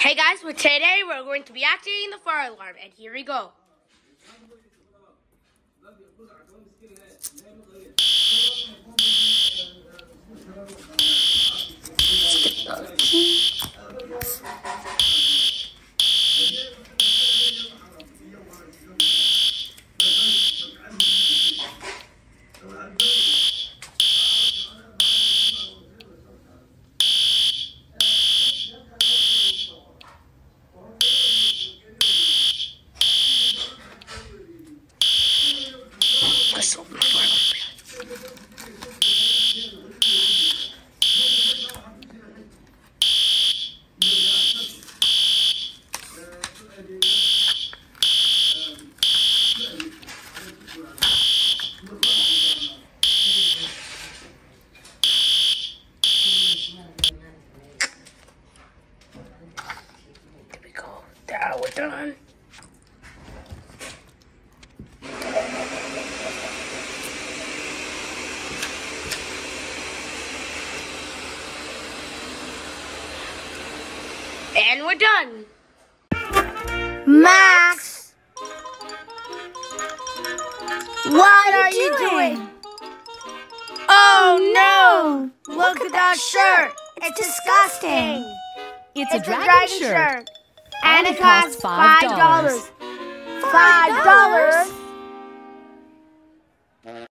Hey guys, well today we're going to be activating the fire alarm, and here we go. Let's open the fire alarm. There we go. Now we're done. And we're done. Max! What are you doing? Oh no! Look at that shirt! It's disgusting! It's a dragon shirt. And it costs $5. $5?